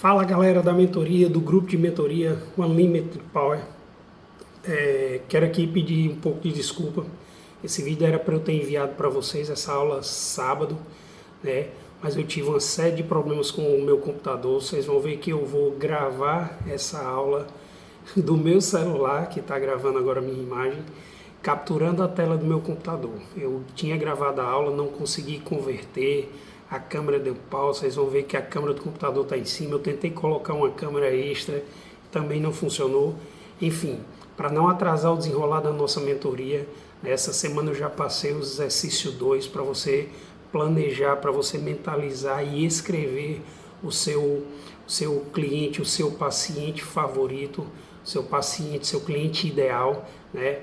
Fala galera da mentoria, do grupo de mentoria Unlimited Power. Quero aqui pedir um pouco de desculpa. Esse vídeo era para eu ter enviado para vocês essa aula sábado, né? Mas eu tive uma série de problemas com o meu computador. Vocês vão ver que eu vou gravar essa aula do meu celular, que está gravando agora a minha imagem, capturando a tela do meu computador. Eu tinha gravado a aula, não consegui converter, a câmera deu pau, vocês vão ver que a câmera do computador está em cima. Eu tentei colocar uma câmera extra, também não funcionou. Enfim, para não atrasar o desenrolar da nossa mentoria, essa semana eu já passei o exercício 2 para você planejar, para você mentalizar e escrever o seu cliente, o seu paciente favorito, seu paciente, seu cliente ideal, né?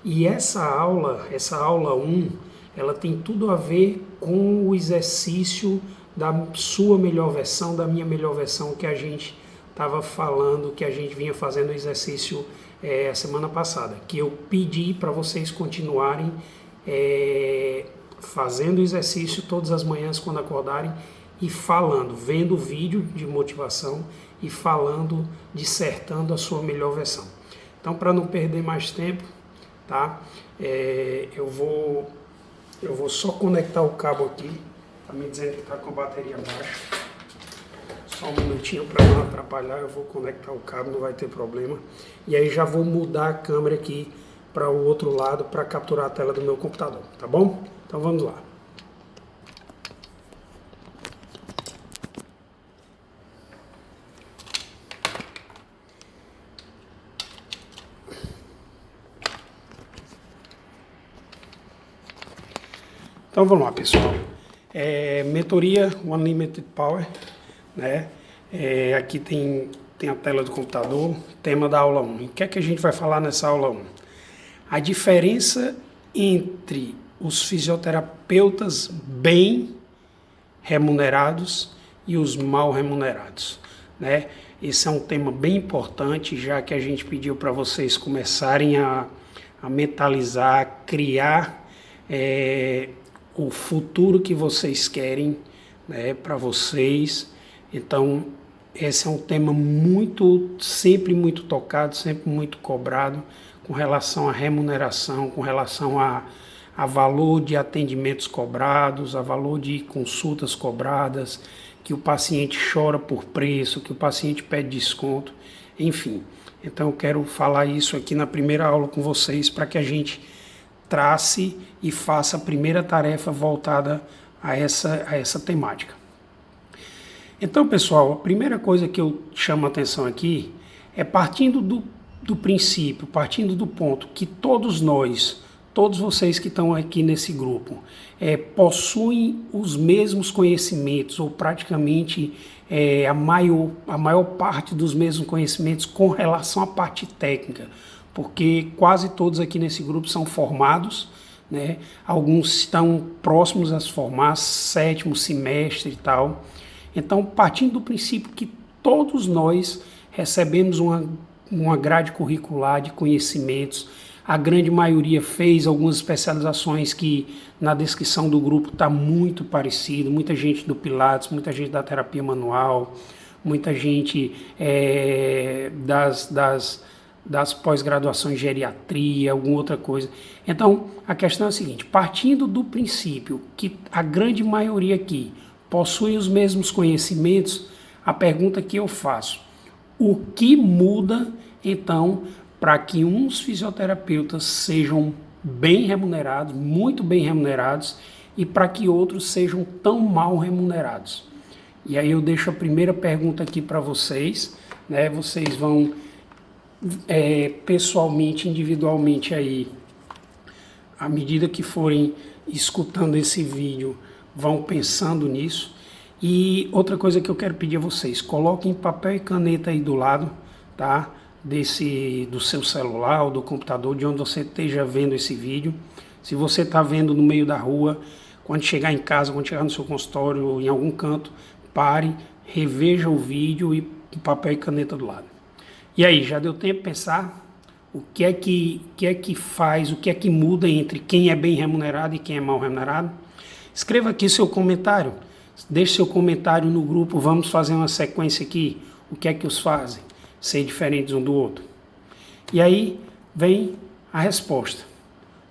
E essa aula 1, ela tem tudo a ver com o exercício da sua melhor versão, da minha melhor versão, que a gente estava falando, que a gente vinha fazendo o exercício a semana passada, que eu pedi para vocês continuarem fazendo o exercício todas as manhãs quando acordarem e falando, vendo o vídeo de motivação e falando, dissertando a sua melhor versão. Então, para não perder mais tempo, tá? Eu vou só conectar o cabo aqui. Tá me dizendo que está com a bateria baixa. Só um minutinho para não atrapalhar. Eu vou conectar o cabo, não vai ter problema. E aí já vou mudar a câmera aqui para o outro lado para capturar a tela do meu computador, tá bom? Então vamos lá. Então vamos lá, pessoal. Mentoria Unlimited Power, né? Aqui tem a tela do computador, tema da aula 1. O que é que a gente vai falar nessa aula 1? A diferença entre os fisioterapeutas bem remunerados e os mal remunerados, né? Esse é um tema bem importante, já que a gente pediu para vocês começarem a mentalizar, a criar o futuro que vocês querem, né, para vocês. Então, esse é um tema sempre muito tocado, sempre muito cobrado, com relação à remuneração, com relação a valor de atendimentos cobrados, a valor de consultas cobradas, que o paciente chora por preço, que o paciente pede desconto, enfim. Então, eu quero falar isso aqui na primeira aula com vocês, para que a gente trace e faça a primeira tarefa voltada a essa temática. Então, pessoal, a primeira coisa que eu chamo a atenção aqui é partindo do princípio, partindo do ponto que todos vocês que estão aqui nesse grupo, possuem os mesmos conhecimentos, ou praticamente a maior parte dos mesmos conhecimentos com relação à parte técnica, porque quase todos aqui nesse grupo são formados, né? Alguns estão próximos a se formar, 7º semestre e tal. Então, partindo do princípio que todos nós recebemos uma grade curricular de conhecimentos, a grande maioria fez algumas especializações que na descrição do grupo está muito parecido, muita gente do Pilates, muita gente da terapia manual, muita gente das pós-graduações em geriatria, alguma outra coisa. Então, a questão é a seguinte: partindo do princípio que a grande maioria aqui possui os mesmos conhecimentos, a pergunta que eu faço: o que muda, então, para que uns fisioterapeutas sejam bem remunerados, muito bem remunerados, e para que outros sejam tão mal remunerados? E aí eu deixo a primeira pergunta aqui para vocês, né? Vocês vão pessoalmente, individualmente aí, à medida que forem escutando esse vídeo, vão pensando nisso. E outra coisa que eu quero pedir a vocês: coloquem papel e caneta aí do lado, tá? Do seu celular ou do computador, de onde você esteja vendo esse vídeo. Se você está vendo no meio da rua, quando chegar em casa, quando chegar no seu consultório ou em algum canto, pare, reveja o vídeo e papel e caneta do lado. E aí, já deu tempo de pensar o que é que faz, o que é que muda entre quem é bem remunerado e quem é mal remunerado? Escreva aqui seu comentário. Deixe seu comentário no grupo, vamos fazer uma sequência aqui. O que é que os fazem ser diferentes um do outro? E aí vem a resposta.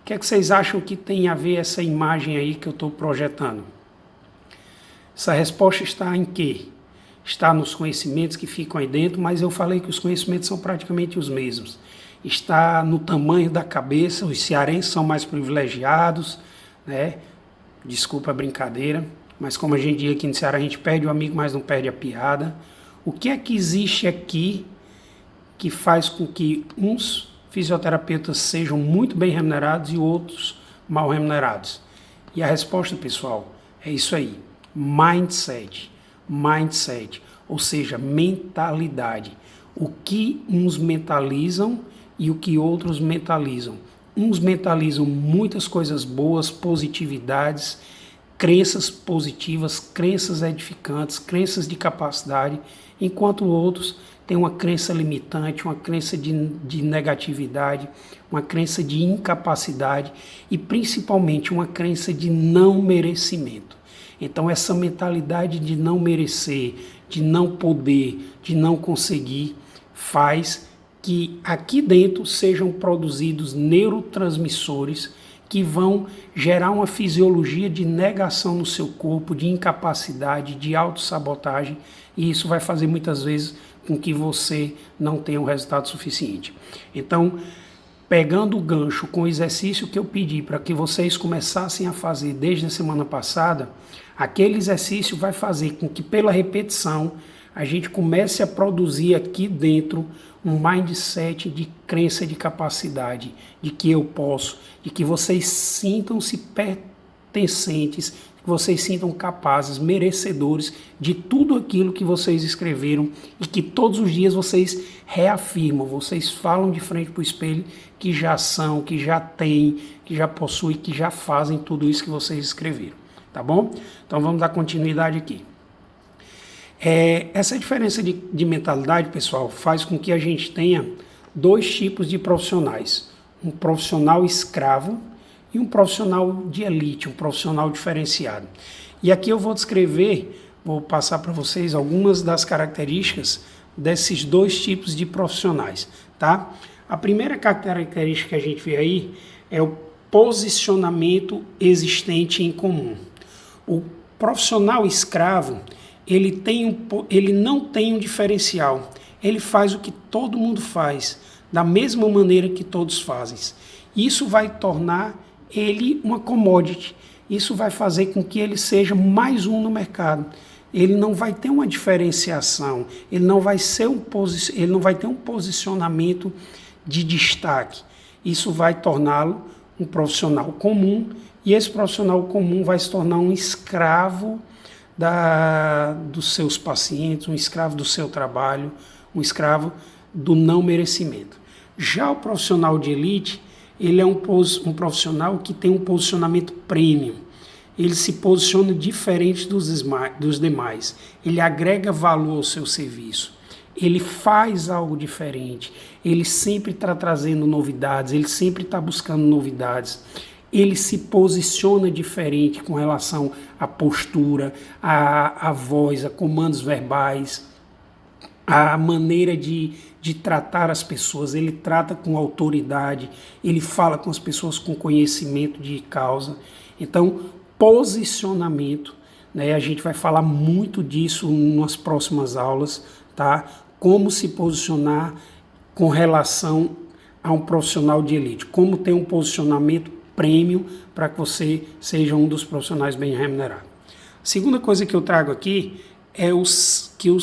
O que é que vocês acham que tem a ver essa imagem aí que eu estou projetando? Essa resposta está em quê? Está nos conhecimentos que ficam aí dentro, mas eu falei que os conhecimentos são praticamente os mesmos. Está no tamanho da cabeça, os cearenses são mais privilegiados, né? Desculpa a brincadeira, mas como a gente diz aqui no Ceará, a gente perde o amigo, mas não perde a piada. O que é que existe aqui que faz com que uns fisioterapeutas sejam muito bem remunerados e outros mal remunerados? E a resposta, pessoal, é isso aí. Mindset, ou seja, mentalidade. O que uns mentalizam e o que outros mentalizam. Uns mentalizam muitas coisas boas, positividades, crenças positivas, crenças edificantes, crenças de capacidade, enquanto outros têm uma crença limitante, uma crença de negatividade, uma crença de incapacidade e principalmente uma crença de não merecimento. Então essa mentalidade de não merecer, de não poder, de não conseguir, faz que aqui dentro sejam produzidos neurotransmissores que vão gerar uma fisiologia de negação no seu corpo, de incapacidade, de autossabotagem, e isso vai fazer muitas vezes com que você não tenha um resultado suficiente. Então, pegando o gancho com o exercício que eu pedi para que vocês começassem a fazer desde a semana passada, aquele exercício vai fazer com que pela repetição a gente comece a produzir aqui dentro um mindset de crença de capacidade, de que eu posso, de que vocês sintam-se pertencentes, que vocês sintam capazes, merecedores de tudo aquilo que vocês escreveram e que todos os dias vocês reafirmam, vocês falam de frente para o espelho que já são, que já têm, que já possuem, que já fazem tudo isso que vocês escreveram, tá bom? Então vamos dar continuidade aqui. Essa diferença de mentalidade, pessoal, faz com que a gente tenha dois tipos de profissionais. Um profissional escravo e um profissional de elite, um profissional diferenciado. E aqui eu vou descrever, vou passar para vocês algumas das características desses dois tipos de profissionais, tá? A primeira característica que a gente vê aí é o posicionamento existente em comum. O profissional escravo, ele não tem um diferencial, ele faz o que todo mundo faz, da mesma maneira que todos fazem. Isso vai tornar ele uma commodity, isso vai fazer com que ele seja mais um no mercado. Ele não vai ter uma diferenciação, ele não vai ter um posicionamento de destaque. Isso vai torná-lo um profissional comum, e esse profissional comum vai se tornar um escravo dos seus pacientes, um escravo do seu trabalho, um escravo do não merecimento. Já o profissional de elite, ele é um profissional que tem um posicionamento premium. Ele se posiciona diferente dos demais. Ele agrega valor ao seu serviço. Ele faz algo diferente. Ele sempre está trazendo novidades, ele sempre está buscando novidades. Ele se posiciona diferente com relação à postura, à voz, a comandos verbais, a maneira de tratar as pessoas. Ele trata com autoridade, ele fala com as pessoas com conhecimento de causa. Então, posicionamento, né? A gente vai falar muito disso nas próximas aulas, tá? Como se posicionar com relação a um profissional de elite, como ter um posicionamento prêmio para que você seja um dos profissionais bem remunerados. A segunda coisa que eu trago aqui é que o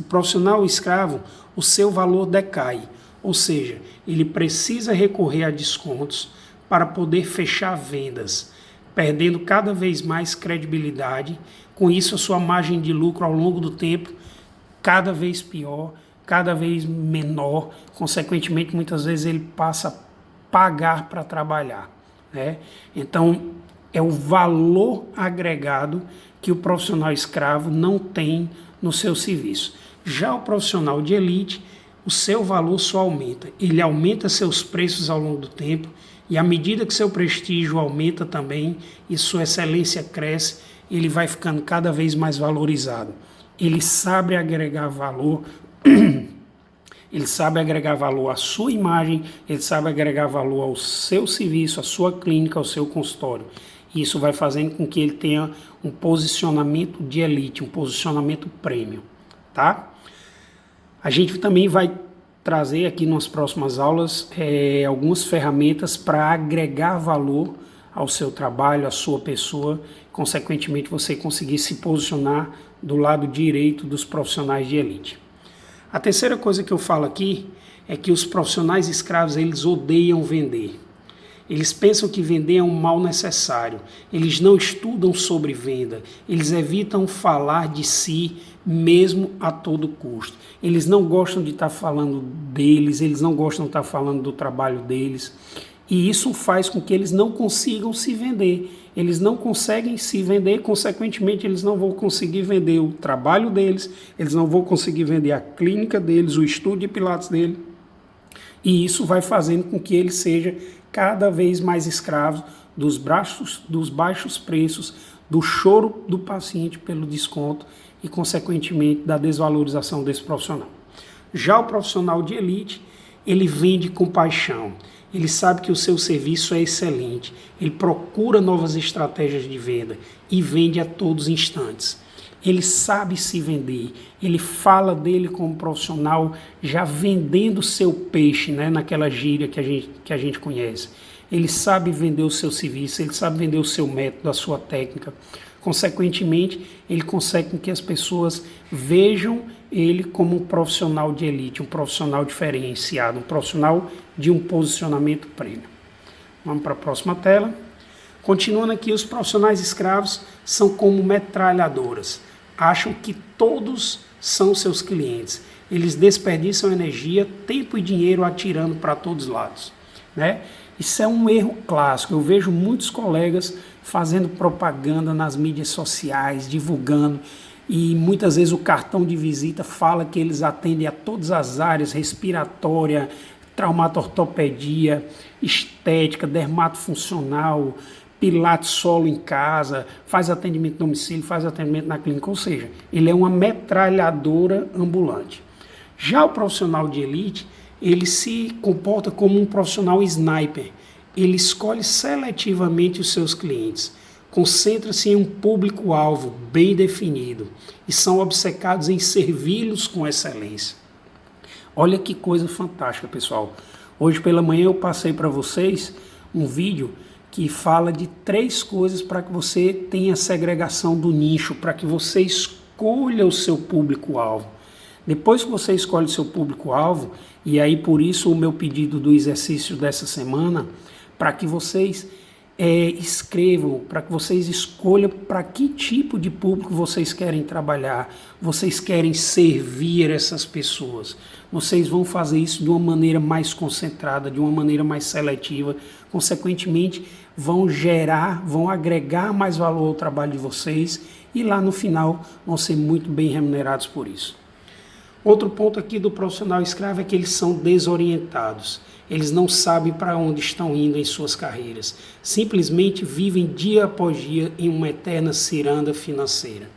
profissional escravo, o seu valor decai, ou seja, ele precisa recorrer a descontos para poder fechar vendas, perdendo cada vez mais credibilidade. Com isso, a sua margem de lucro ao longo do tempo cada vez pior, cada vez menor, consequentemente, muitas vezes ele passa a pagar para trabalhar, né? Então, é o valor agregado que o profissional escravo não tem no seu serviço. Já o profissional de elite, o seu valor só aumenta. Ele aumenta seus preços ao longo do tempo e à medida que seu prestígio aumenta também e sua excelência cresce, ele vai ficando cada vez mais valorizado. Ele sabe agregar valor, ele sabe agregar valor à sua imagem, ele sabe agregar valor ao seu serviço, à sua clínica, ao seu consultório. Isso vai fazendo com que ele tenha um posicionamento de elite, um posicionamento premium, tá? A gente também vai trazer aqui nas próximas aulas algumas ferramentas para agregar valor ao seu trabalho, à sua pessoa, consequentemente você conseguir se posicionar do lado direito dos profissionais de elite. A terceira coisa que eu falo aqui é que os profissionais escravos, eles odeiam vender. Eles pensam que vender é um mal necessário. Eles não estudam sobre venda. Eles evitam falar de si mesmo a todo custo. Eles não gostam de estar falando deles, eles não gostam de estar falando do trabalho deles. E isso faz com que eles não consigam se vender. Eles não conseguem se vender, consequentemente eles não vão conseguir vender o trabalho deles, eles não vão conseguir vender a clínica deles, o estúdio de pilates dele. E isso vai fazendo com que ele seja cada vez mais escravo dos baixos preços, do choro do paciente pelo desconto e, consequentemente, da desvalorização desse profissional. Já o profissional de elite, ele vende com paixão. Ele sabe que o seu serviço é excelente. Ele procura novas estratégias de venda e vende a todos os instantes. Ele sabe se vender. Ele fala dele como profissional já vendendo seu peixe, né, naquela gíria que a gente conhece. Ele sabe vender o seu serviço, ele sabe vender o seu método, a sua técnica. Consequentemente, ele consegue que as pessoas vejam ele como um profissional de elite, um profissional diferenciado, um profissional de um posicionamento premium. Vamos para a próxima tela. Continuando aqui, os profissionais escravos são como metralhadoras. Acham que todos são seus clientes. Eles desperdiçam energia, tempo e dinheiro atirando para todos os lados, né? Isso é um erro clássico. Eu vejo muitos colegas fazendo propaganda nas mídias sociais, divulgando, e muitas vezes o cartão de visita fala que eles atendem a todas as áreas, respiratória, traumato-ortopedia, estética, dermatofuncional, pilates solo em casa, faz atendimento no domicílio, faz atendimento na clínica, ou seja, ele é uma metralhadora ambulante. Já o profissional de elite, ele se comporta como um profissional sniper. Ele escolhe seletivamente os seus clientes, concentra-se em um público-alvo bem definido e são obcecados em servi-los com excelência. Olha que coisa fantástica, pessoal. Hoje pela manhã eu passei para vocês um vídeo que fala de 3 coisas para que você tenha segregação do nicho, para que você escolha o seu público-alvo. Depois que você escolhe o seu público-alvo, e aí por isso o meu pedido do exercício dessa semana, para que vocês escrevam, para que vocês escolham para que tipo de público vocês querem trabalhar, vocês querem servir essas pessoas. Vocês vão fazer isso de uma maneira mais concentrada, de uma maneira mais seletiva, consequentemente vão agregar mais valor ao trabalho de vocês e lá no final vão ser muito bem remunerados por isso. Outro ponto aqui do profissional escravo é que eles são desorientados. Eles não sabem para onde estão indo em suas carreiras. Simplesmente vivem dia após dia em uma eterna ciranda financeira.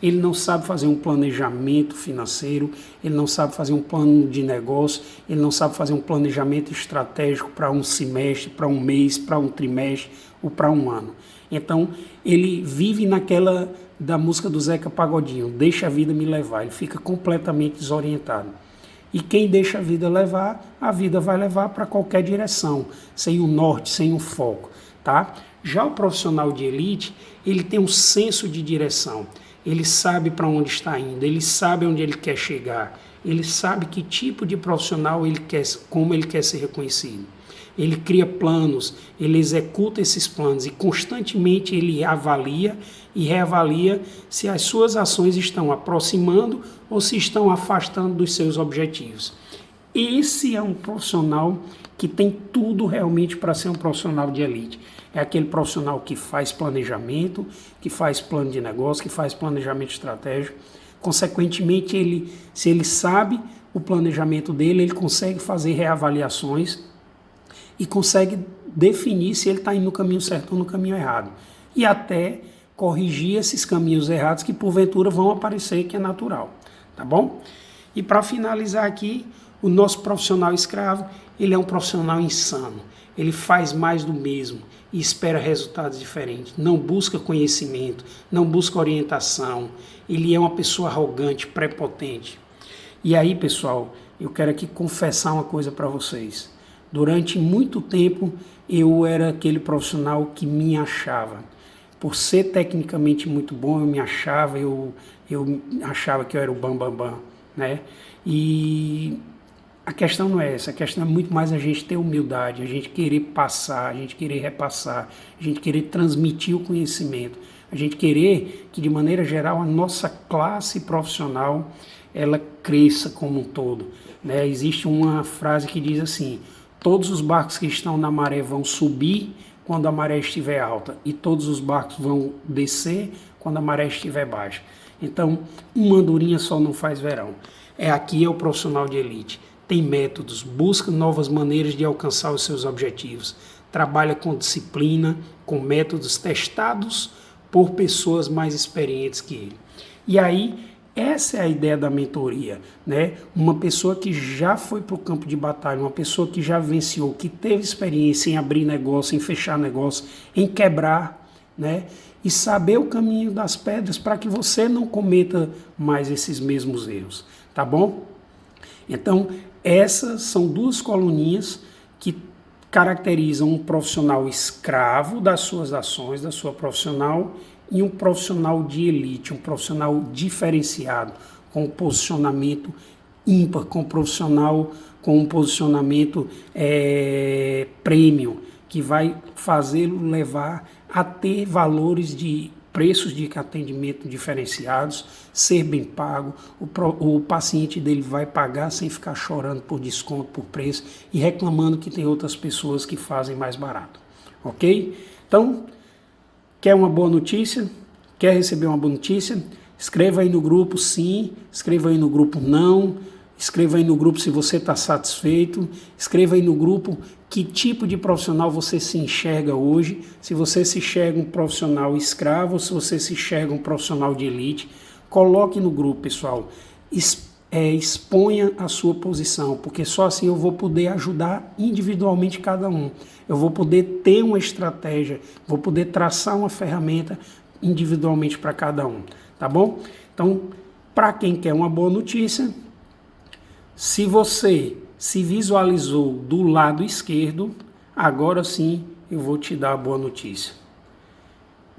Ele não sabe fazer um planejamento financeiro, ele não sabe fazer um plano de negócio, ele não sabe fazer um planejamento estratégico para um semestre, para um mês, para um trimestre ou para um ano. Então, ele vive naquela da música do Zeca Pagodinho, deixa a vida me levar, ele fica completamente desorientado. E quem deixa a vida levar, a vida vai levar para qualquer direção, sem um norte, sem um foco, tá? Já o profissional de elite, ele tem um senso de direção, ele sabe para onde está indo, ele sabe onde ele quer chegar, ele sabe que tipo de profissional ele quer, como ele quer ser reconhecido. Ele cria planos, ele executa esses planos e constantemente ele avalia e reavalia se as suas ações estão aproximando ou se estão afastando dos seus objetivos. Esse é um profissional que tem tudo realmente para ser um profissional de elite. É aquele profissional que faz planejamento, que faz plano de negócio, que faz planejamento estratégico. Consequentemente, se ele sabe o planejamento dele, ele consegue fazer reavaliações e consegue definir se ele está indo no caminho certo ou no caminho errado. E até corrigir esses caminhos errados que porventura vão aparecer, que é natural, tá bom? E para finalizar aqui, o nosso profissional escravo, ele é um profissional insano, ele faz mais do mesmo e espera resultados diferentes, não busca conhecimento, não busca orientação, ele é uma pessoa arrogante, prepotente. E aí, pessoal, eu quero aqui confessar uma coisa para vocês. Durante muito tempo, eu era aquele profissional que me achava. Por ser tecnicamente muito bom, eu me achava, eu achava que eu era o bambambam, né? E a questão não é essa, a questão é muito mais a gente ter humildade, a gente querer passar, a gente querer repassar, a gente querer transmitir o conhecimento, a gente querer que, de maneira geral, a nossa classe profissional ela cresça como um todo, né? Existe uma frase que diz assim: todos os barcos que estão na maré vão subir quando a maré estiver alta e todos os barcos vão descer quando a maré estiver baixa. Então, uma andorinha só não faz verão. Aqui é o profissional de elite. Tem métodos, busca novas maneiras de alcançar os seus objetivos. Trabalha com disciplina, com métodos testados por pessoas mais experientes que ele. E aí, essa é a ideia da mentoria, né? Uma pessoa que já foi para o campo de batalha, uma pessoa que já venceu, que teve experiência em abrir negócio, em fechar negócio, em quebrar, né? E saber o caminho das pedras para que você não cometa mais esses mesmos erros, tá bom? Então, essas são duas coluninhas que caracterizam um profissional escravo das suas ações, da sua profissional, e um profissional de elite, um profissional diferenciado, com um posicionamento ímpar, com um posicionamento premium, que vai fazê-lo levar a ter valores de preços de atendimento diferenciados, ser bem pago, o paciente dele vai pagar sem ficar chorando por desconto, por preço e reclamando que tem outras pessoas que fazem mais barato, ok? Então, quer uma boa notícia? Quer receber uma boa notícia? Escreva aí no grupo sim, escreva aí no grupo não, escreva aí no grupo se você está satisfeito, escreva aí no grupo que tipo de profissional você se enxerga hoje, se você se enxerga um profissional escravo, se você se enxerga um profissional de elite. Coloque no grupo, pessoal, exponha a sua posição, porque só assim eu vou poder ajudar individualmente cada um. Eu vou poder ter uma estratégia, vou poder traçar uma ferramenta individualmente para cada um, tá bom? Então, para quem quer uma boa notícia, se você se visualizou do lado esquerdo, agora sim eu vou te dar a boa notícia.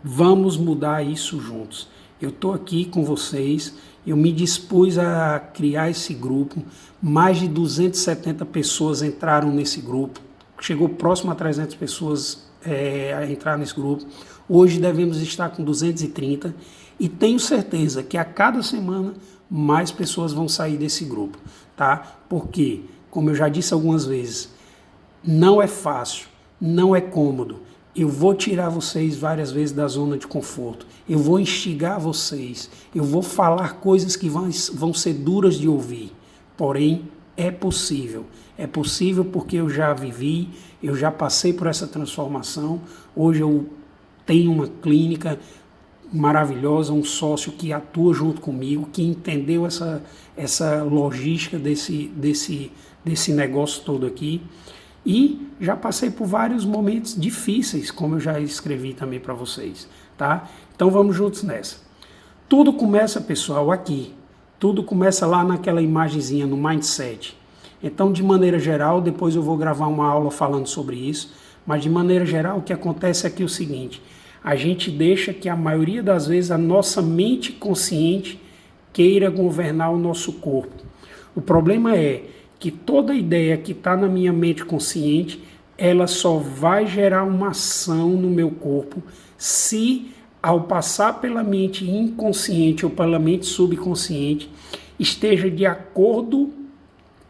Vamos mudar isso juntos. Eu estou aqui com vocês, eu me dispus a criar esse grupo, mais de 270 pessoas entraram nesse grupo, chegou próximo a 300 pessoas a entrar nesse grupo. Hoje devemos estar com 230 e tenho certeza que a cada semana mais pessoas vão sair desse grupo, tá? Porque, como eu já disse algumas vezes, não é fácil, não é cômodo. Eu vou tirar vocês várias vezes da zona de conforto, eu vou instigar vocês, eu vou falar coisas que vão ser duras de ouvir, porém é possível porque eu já vivi, eu já passei por essa transformação, hoje eu tenho uma clínica maravilhosa, um sócio que atua junto comigo, que entendeu essa logística desse negócio todo aqui. E já passei por vários momentos difíceis, como eu já escrevi também para vocês, tá? Então vamos juntos nessa. Tudo começa, pessoal, aqui. Tudo começa lá naquela imagenzinha, no mindset. Então, de maneira geral, depois eu vou gravar uma aula falando sobre isso, mas de maneira geral o que acontece aqui é o seguinte: a gente deixa que a maioria das vezes a nossa mente consciente queira governar o nosso corpo. O problema é que toda ideia que está na minha mente consciente, ela só vai gerar uma ação no meu corpo se, ao passar pela mente inconsciente ou pela mente subconsciente, esteja de acordo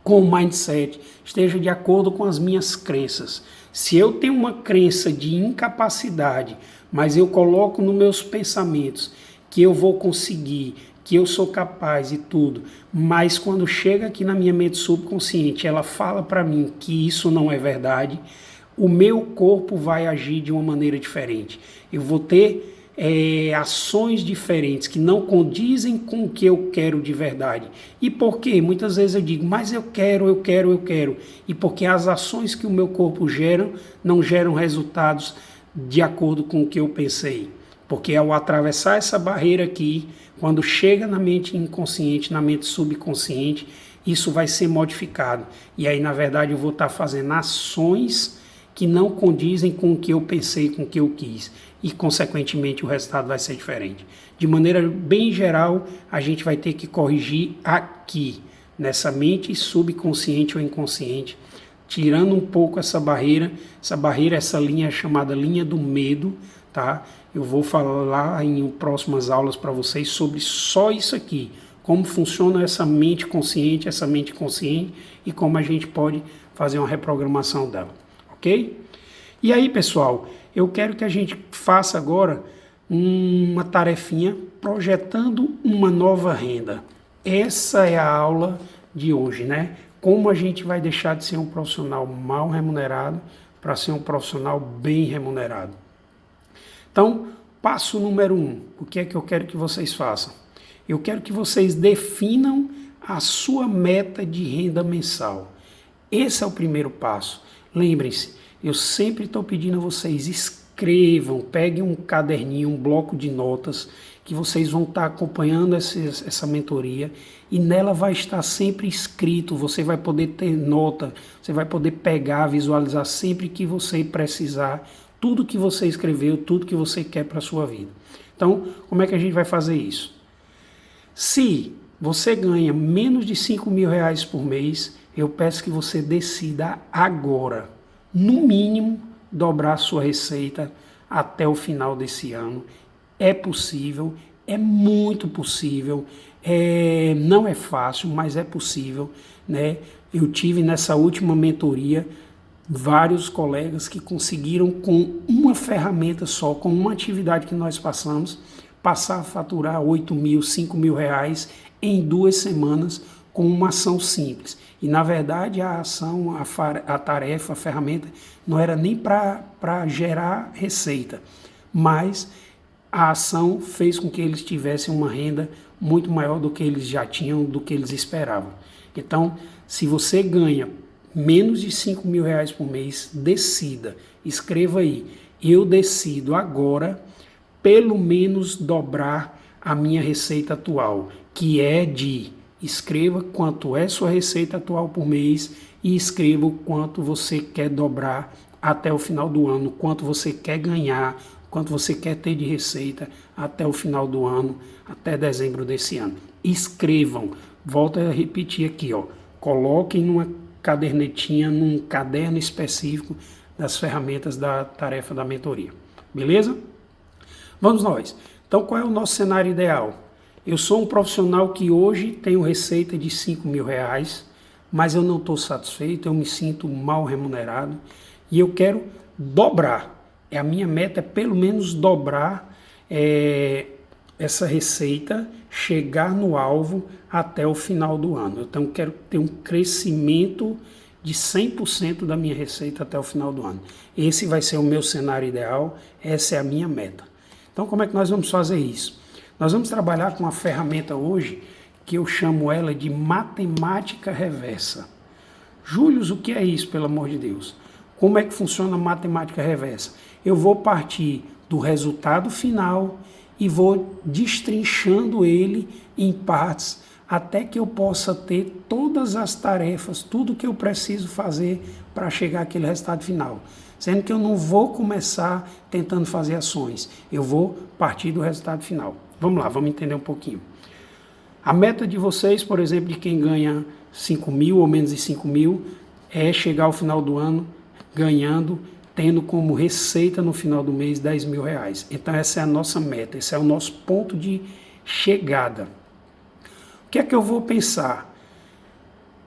com o mindset, esteja de acordo com as minhas crenças. Se eu tenho uma crença de incapacidade, mas eu coloco nos meus pensamentos que eu vou conseguir, que eu sou capaz e tudo, mas quando chega aqui na minha mente subconsciente, ela fala para mim que isso não é verdade, o meu corpo vai agir de uma maneira diferente. Eu vou ter ações diferentes que não condizem com o que eu quero de verdade. E por quê? Muitas vezes eu digo, mas eu quero. E porque as ações que o meu corpo gera não geram resultados de acordo com o que eu pensei. Porque ao atravessar essa barreira aqui, quando chega na mente inconsciente, na mente subconsciente, isso vai ser modificado. E aí, na verdade, eu vou estar fazendo ações que não condizem com o que eu pensei, com o que eu quis. E, consequentemente, o resultado vai ser diferente. De maneira bem geral, a gente vai ter que corrigir aqui, nessa mente subconsciente ou inconsciente, tirando um pouco essa barreira, essa linha chamada linha do medo, tá? Eu vou falar em próximas aulas para vocês sobre só isso aqui, como funciona essa mente consciente, e como a gente pode fazer uma reprogramação dela, ok? E aí, pessoal, eu quero que a gente faça agora uma tarefinha projetando uma nova renda. Essa é a aula de hoje, né? Como a gente vai deixar de ser um profissional mal remunerado para ser um profissional bem remunerado. Então, passo número 1, o que é que eu quero que vocês façam? Eu quero que vocês definam a sua meta de renda mensal. Esse é o primeiro passo. Lembrem-se, eu sempre estou pedindo a vocês, escrevam, peguem um caderninho, um bloco de notas, que vocês vão estar acompanhando essa mentoria e nela vai estar sempre escrito, você vai poder ter nota, você vai poder pegar, visualizar sempre que você precisar, tudo que você escreveu, tudo que você quer para a sua vida. Então, como é que a gente vai fazer isso? Se você ganha menos de R$5.000 por mês, eu peço que você decida agora, no mínimo, dobrar a sua receita até o final desse ano. É possível, é muito possível, não é fácil, mas é possível, né? Eu tive nessa última mentoria vários colegas que conseguiram com uma ferramenta só, com uma atividade que nós passar a faturar R$8.000, R$5.000 em 2 semanas com uma ação simples. E na verdade a ação, a tarefa, a ferramenta não era nem para gerar receita, mas a ação fez com que eles tivessem uma renda muito maior do que eles já tinham, do que eles esperavam. Então, se você ganha menos de R$5.000 por mês, decida, escreva aí, eu decido agora pelo menos dobrar a minha receita atual, que é escreva quanto é sua receita atual por mês e escreva o quanto você quer dobrar até o final do ano, quanto você quer ganhar, quanto você quer ter de receita até o final do ano, até dezembro desse ano. Escrevam, volto a repetir aqui, coloquem numa cadernetinha, num caderno específico das ferramentas da tarefa da mentoria. Beleza? Vamos nós. Então, qual é o nosso cenário ideal? Eu sou um profissional que hoje tenho receita de R$5.000, mas eu não estou satisfeito, eu me sinto mal remunerado e eu quero dobrar. A minha meta é pelo menos dobrar essa receita, chegar no alvo até o final do ano. Então, eu quero ter um crescimento de 100% da minha receita até o final do ano. Esse vai ser o meu cenário ideal, essa é a minha meta. Então, como é que nós vamos fazer isso? Nós vamos trabalhar com uma ferramenta hoje que eu chamo ela de matemática reversa. Júlio, o que é isso, pelo amor de Deus? Como é que funciona a matemática reversa? Eu vou partir do resultado final e vou destrinchando ele em partes até que eu possa ter todas as tarefas, tudo que eu preciso fazer para chegar àquele resultado final. Sendo que eu não vou começar tentando fazer ações, eu vou partir do resultado final. Vamos lá, vamos entender um pouquinho. A meta de vocês, por exemplo, de quem ganha 5.000 ou menos de 5.000, é chegar ao final do ano ganhando, tendo como receita no final do mês R$10.000. Então essa é a nossa meta, esse é o nosso ponto de chegada. O que é que eu vou pensar?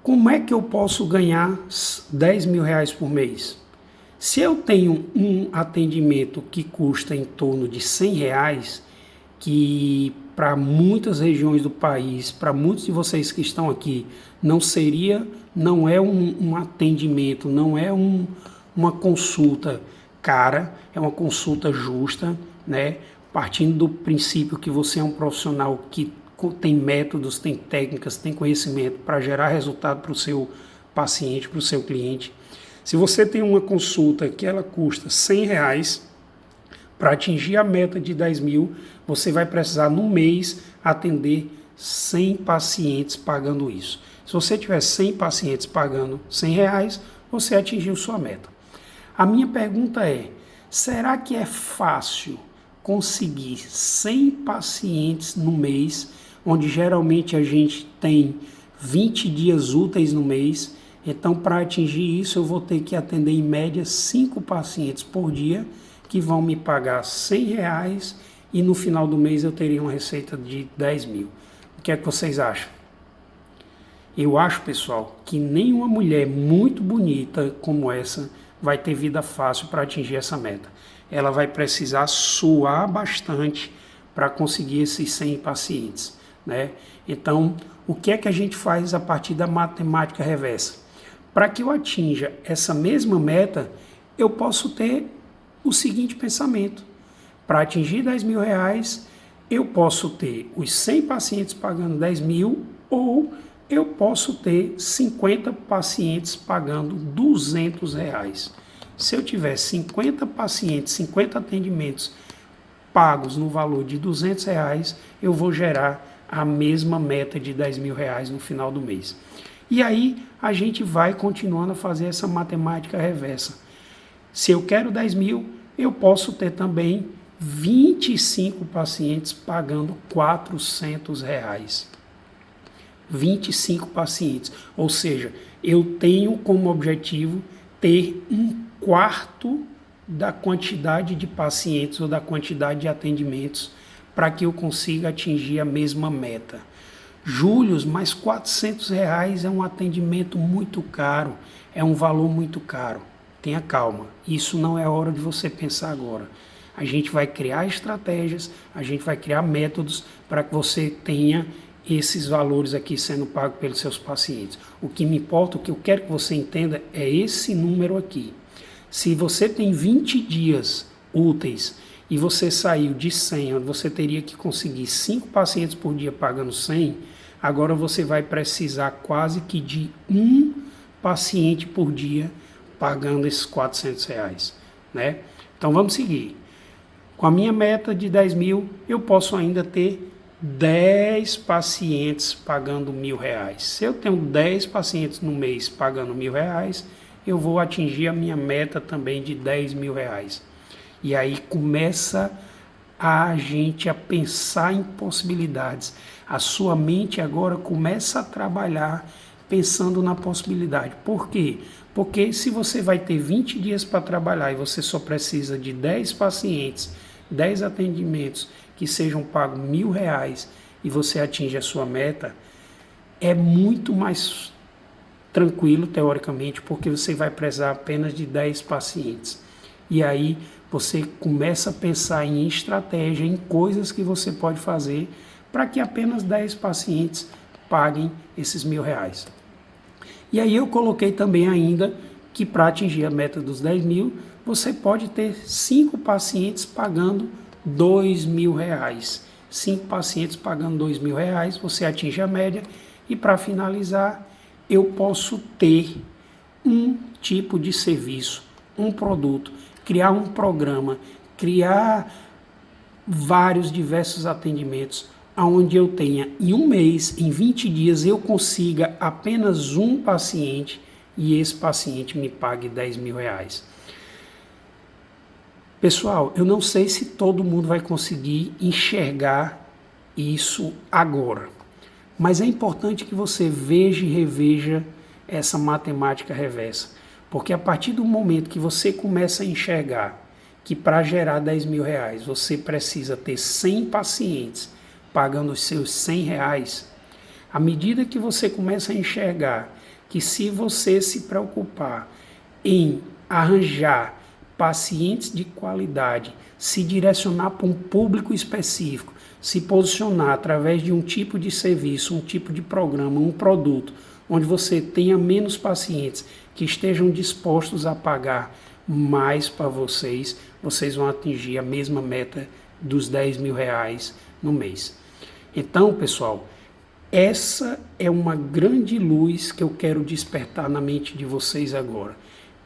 Como é que eu posso ganhar R$10.000 por mês? Se eu tenho um atendimento que custa em torno de R$100, que para muitas regiões do país, para muitos de vocês que estão aqui, não é um atendimento, não é uma consulta cara, é uma consulta justa, né? partindo do princípio que você é um profissional que tem métodos, tem técnicas, tem conhecimento para gerar resultado para o seu paciente, para o seu cliente. Se você tem uma consulta que ela custa R$100, para atingir a meta de 10 mil, você vai precisar no mês atender 100 pacientes pagando isso. Se você tiver 100 pacientes pagando R$100, você atingiu sua meta. A minha pergunta é, será que é fácil conseguir 100 pacientes no mês, onde geralmente a gente tem 20 dias úteis no mês? Então, para atingir isso, eu vou ter que atender em média 5 pacientes por dia, que vão me pagar R$100 e no final do mês eu teria uma receita de 10 mil. O que é que vocês acham? Eu acho, pessoal, que nenhuma mulher muito bonita como essa vai ter vida fácil para atingir essa meta. Ela vai precisar suar bastante para conseguir esses 100 pacientes, né? Então, o que é que a gente faz a partir da matemática reversa? Para que eu atinja essa mesma meta, eu posso ter o seguinte pensamento: para atingir 10 mil reais, eu posso ter os 100 pacientes pagando 10 mil ou eu posso ter 50 pacientes pagando R$200. Se eu tiver 50 pacientes, 50 atendimentos pagos no valor de R$200, eu vou gerar a mesma meta de 10 mil reais no final do mês. E aí a gente vai continuando a fazer essa matemática reversa. Se eu quero 10 mil, eu posso ter também 25 pacientes pagando R$400. 25 pacientes. Ou seja, eu tenho como objetivo ter 1/4 da quantidade de pacientes ou da quantidade de atendimentos para que eu consiga atingir a mesma meta. Július, mas R$400 é um atendimento muito caro, é um valor muito caro. Tenha calma, isso não é hora de você pensar agora. A gente vai criar estratégias, a gente vai criar métodos para que você tenha esses valores aqui sendo pagos pelos seus pacientes. O que me importa, o que eu quero que você entenda é esse número aqui. Se você tem 20 dias úteis e você saiu de 100, onde você teria que conseguir 5 pacientes por dia pagando 100, agora você vai precisar quase que de 1 paciente por dia pagando esses R$400, né? Então vamos seguir. Com a minha meta de 10 mil, eu posso ainda ter 10 pacientes pagando R$1.000. Se eu tenho 10 pacientes no mês pagando R$1.000, eu vou atingir a minha meta também de 10 mil reais. E aí começa a gente a pensar em possibilidades. A sua mente agora começa a trabalhar pensando na possibilidade. Por quê? Porque se você vai ter 20 dias para trabalhar e você só precisa de 10 pacientes, 10 atendimentos que sejam pagos R$1.000 e você atinge a sua meta, é muito mais tranquilo, teoricamente, porque você vai precisar apenas de 10 pacientes. E aí você começa a pensar em estratégia, em coisas que você pode fazer para que apenas 10 pacientes paguem esses R$1.000. E aí eu coloquei também ainda que para atingir a meta dos 10 mil, você pode ter 5 pacientes pagando R$2.000. 5 pacientes pagando R$2.000, você atinge a média. E para finalizar, eu posso ter um tipo de serviço, um produto, criar um programa, criar vários diversos atendimentos, onde eu tenha em um mês, em 20 dias, eu consiga apenas um paciente e esse paciente me pague R$10.000. Pessoal, eu não sei se todo mundo vai conseguir enxergar isso agora, mas é importante que você veja e reveja essa matemática reversa, porque a partir do momento que você começa a enxergar que para gerar R$10.000 você precisa ter 100 pacientes pagando os seus R$100, à medida que você começa a enxergar que se você se preocupar em arranjar pacientes de qualidade, se direcionar para um público específico, se posicionar através de um tipo de serviço, um tipo de programa, um produto, onde você tenha menos pacientes que estejam dispostos a pagar mais para vocês, vocês vão atingir a mesma meta dos 10 mil reais no mês. Então, pessoal, essa é uma grande luz que eu quero despertar na mente de vocês agora.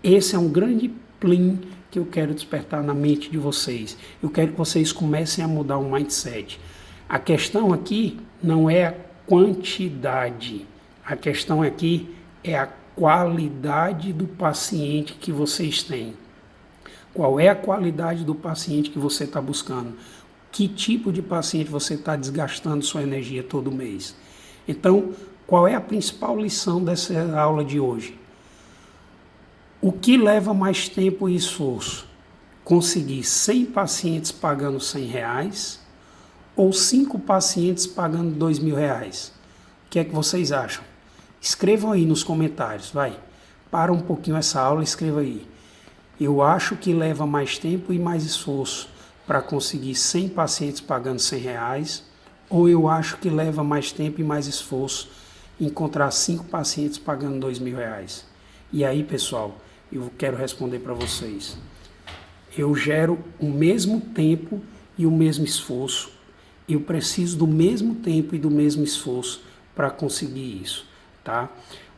Esse é um grande plim que eu quero despertar na mente de vocês. Eu quero que vocês comecem a mudar o mindset. A questão aqui não é a quantidade. A questão aqui é a qualidade do paciente que vocês têm. Qual é a qualidade do paciente que você está buscando? Que tipo de paciente você está desgastando sua energia todo mês? Então, qual é a principal lição dessa aula de hoje? O que leva mais tempo e esforço? Conseguir 100 pacientes pagando R$100 ou 5 pacientes pagando R$2.000? O que é que vocês acham? Escrevam aí nos comentários, vai. Para um pouquinho essa aula e escreva aí. Eu acho que leva mais tempo e mais esforço para conseguir 100 pacientes pagando R$100, ou eu acho que leva mais tempo e mais esforço encontrar 5 pacientes pagando R$2.000. E aí, pessoal, eu quero responder para vocês. Eu gero o mesmo tempo e o mesmo esforço. Eu preciso do mesmo tempo e do mesmo esforço para conseguir isso, tá?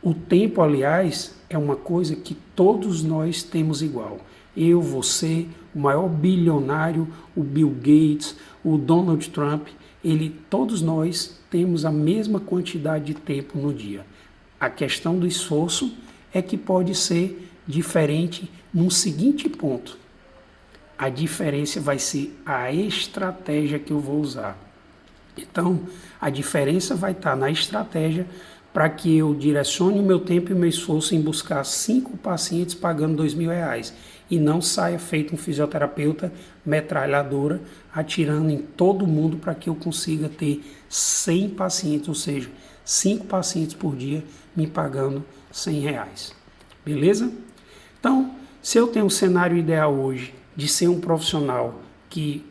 O tempo, aliás, é uma coisa que todos nós temos igual. Eu, você, o maior bilionário, o Bill Gates, o Donald Trump, todos nós temos a mesma quantidade de tempo no dia. A questão do esforço é que pode ser diferente num seguinte ponto. A diferença vai ser a estratégia que eu vou usar. Então, a diferença vai estar na estratégia para que eu direcione o meu tempo e o meu esforço em buscar 5 pacientes pagando R$2.000 e não saia feito um fisioterapeuta metralhadora atirando em todo mundo para que eu consiga ter 100 pacientes, ou seja, 5 pacientes por dia me pagando R$100. Beleza? Então, se eu tenho um cenário ideal hoje de ser um profissional que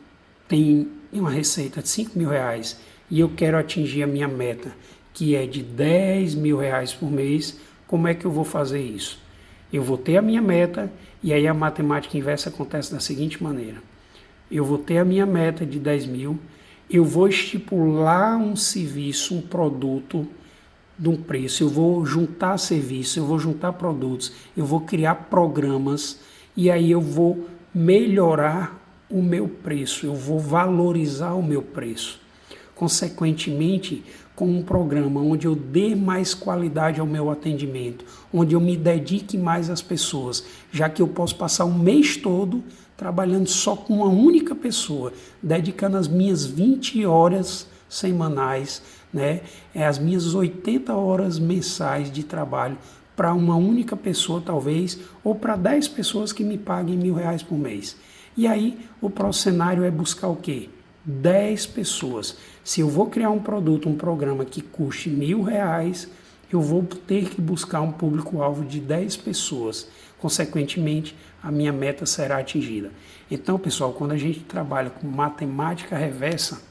tem uma receita de R$5.000 e eu quero atingir a minha meta, que é de R$10.000 por mês, como é que eu vou fazer isso? Eu vou ter a minha meta e aí a matemática inversa acontece da seguinte maneira. Eu vou ter a minha meta de 10 mil, eu vou estipular um serviço, um produto de um preço, eu vou juntar serviços, eu vou juntar produtos, eu vou criar programas e aí eu vou melhorar o meu preço, eu vou valorizar o meu preço. Consequentemente, com um programa onde eu dê mais qualidade ao meu atendimento, onde eu me dedique mais às pessoas, já que eu posso passar um mês todo trabalhando só com uma única pessoa, dedicando as minhas 20 horas semanais, né, as minhas 80 horas mensais de trabalho para uma única pessoa talvez, ou para 10 pessoas que me paguem R$1.000 por mês. E aí o próximo cenário é buscar o quê? 10 pessoas. Se eu vou criar um produto, um programa que custe R$1.000, eu vou ter que buscar um público-alvo de 10 pessoas. Consequentemente, a minha meta será atingida. Então, pessoal, quando a gente trabalha com matemática reversa,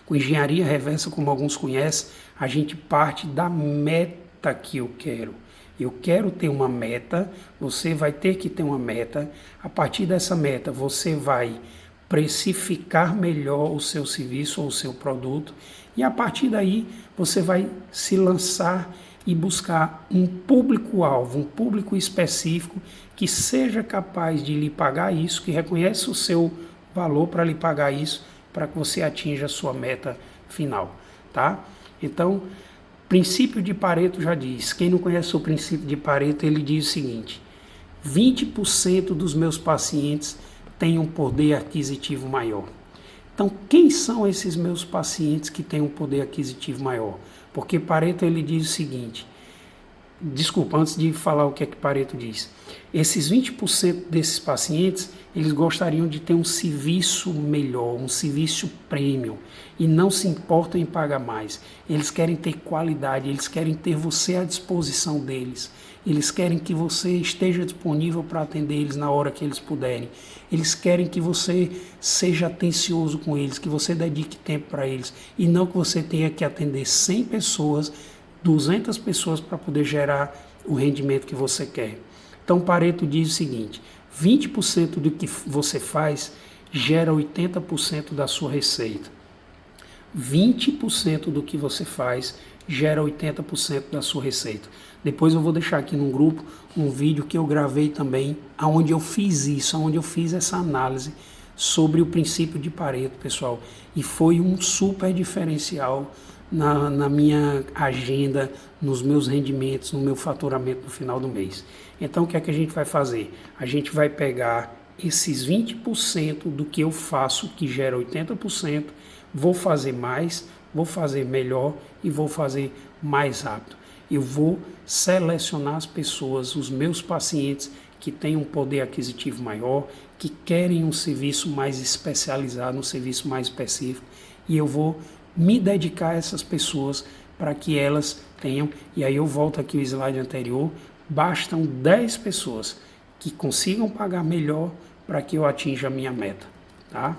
com engenharia reversa, como alguns conhecem, a gente parte da meta que eu quero. Eu quero ter uma meta, você vai ter que ter uma meta. A partir dessa meta, você vai precificar melhor o seu serviço ou o seu produto e a partir daí você vai se lançar e buscar um público-alvo, um público específico que seja capaz de lhe pagar isso, que reconheça o seu valor para lhe pagar isso, para que você atinja a sua meta final, tá? Então, princípio de Pareto já diz, quem não conhece o princípio de Pareto, ele diz o seguinte: 20% dos meus pacientes têm um poder aquisitivo maior. Então, quem são esses meus pacientes que têm um poder aquisitivo maior? Porque Pareto ele diz o seguinte, desculpa, antes de falar o que é que Pareto diz, esses 20% desses pacientes, eles gostariam de ter um serviço melhor, um serviço premium, e não se importam em pagar mais. Eles querem ter qualidade, eles querem ter você à disposição deles. Eles querem que você esteja disponível para atender eles na hora que eles puderem. Eles querem que você seja atencioso com eles, que você dedique tempo para eles. E não que você tenha que atender 100 pessoas, 200 pessoas para poder gerar o rendimento que você quer. Então Pareto diz o seguinte, 20% do que você faz, gera 80% da sua receita. 20% do que você faz gera 80% da sua receita. Depois eu vou deixar aqui no grupo um vídeo que eu gravei também, onde eu fiz isso, onde eu fiz essa análise sobre o princípio de Pareto, pessoal. E foi um super diferencial na minha agenda, nos meus rendimentos, no meu faturamento no final do mês. Então o que é que a gente vai fazer? A gente vai pegar esses 20% do que eu faço, que gera 80%, vou fazer mais, vou fazer melhor e vou fazer mais rápido. Eu vou selecionar as pessoas, os meus pacientes que têm um poder aquisitivo maior, que querem um serviço mais especializado, um serviço mais específico, e eu vou me dedicar a essas pessoas para que elas tenham, e aí eu volto aqui ao slide anterior, bastam 10 pessoas que consigam pagar melhor para que eu atinja a minha meta, tá?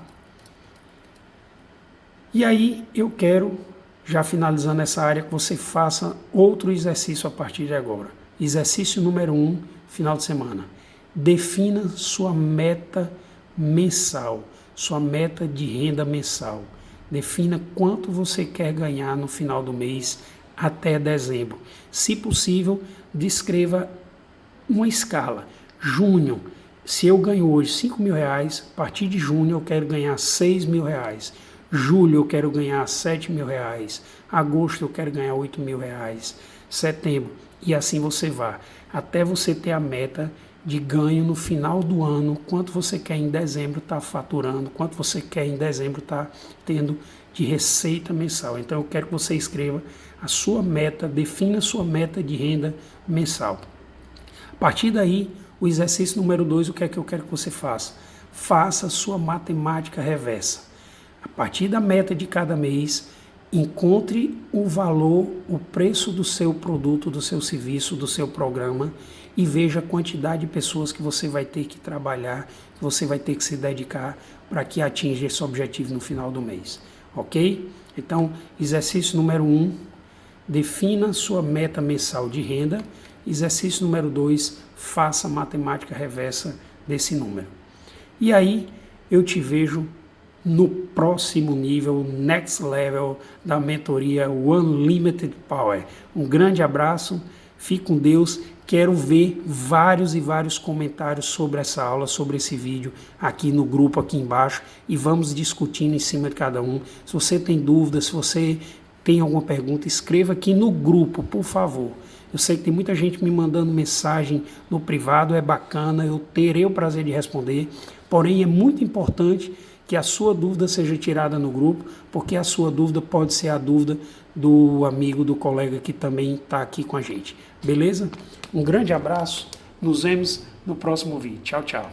E aí eu quero, já finalizando essa área, que você faça outro exercício a partir de agora. Exercício número 1, final de semana. Defina sua meta mensal, sua meta de renda mensal. Defina quanto você quer ganhar no final do mês até dezembro. Se possível, descreva uma escala. Junho, se eu ganho hoje R$5.000, a partir de junho eu quero ganhar R$6.000. Julho eu quero ganhar R$7.000. Agosto eu quero ganhar R$8.000. Setembro. E assim você vai. Até você ter a meta de ganho no final do ano. Quanto você quer em dezembro estar faturando. Quanto você quer em dezembro estar tendo de receita mensal. Então eu quero que você escreva a sua meta. Defina a sua meta de renda mensal. A partir daí, o exercício número 2, o que é que eu quero que você faça? Faça a sua matemática reversa. A partir da meta de cada mês, encontre o valor, o preço do seu produto, do seu serviço, do seu programa e veja a quantidade de pessoas que você vai ter que trabalhar, que você vai ter que se dedicar para que atinja esse objetivo no final do mês. Ok? Então, exercício número 1, defina sua meta mensal de renda. Exercício número 2, faça a matemática reversa desse número. E aí, eu te vejo no próximo nível, next level da mentoria Unlimited Power. Um grande abraço, fique com Deus. Quero ver vários e vários comentários sobre essa aula, sobre esse vídeo aqui no grupo, aqui embaixo, e vamos discutindo em cima de cada um. Se você tem dúvidas, se você tem alguma pergunta, escreva aqui no grupo, por favor. Eu sei que tem muita gente me mandando mensagem no privado, é bacana, eu terei o prazer de responder, porém é muito importante que a sua dúvida seja tirada no grupo, porque a sua dúvida pode ser a dúvida do amigo, do colega que também está aqui com a gente. Beleza? Um grande abraço, nos vemos no próximo vídeo. Tchau, tchau.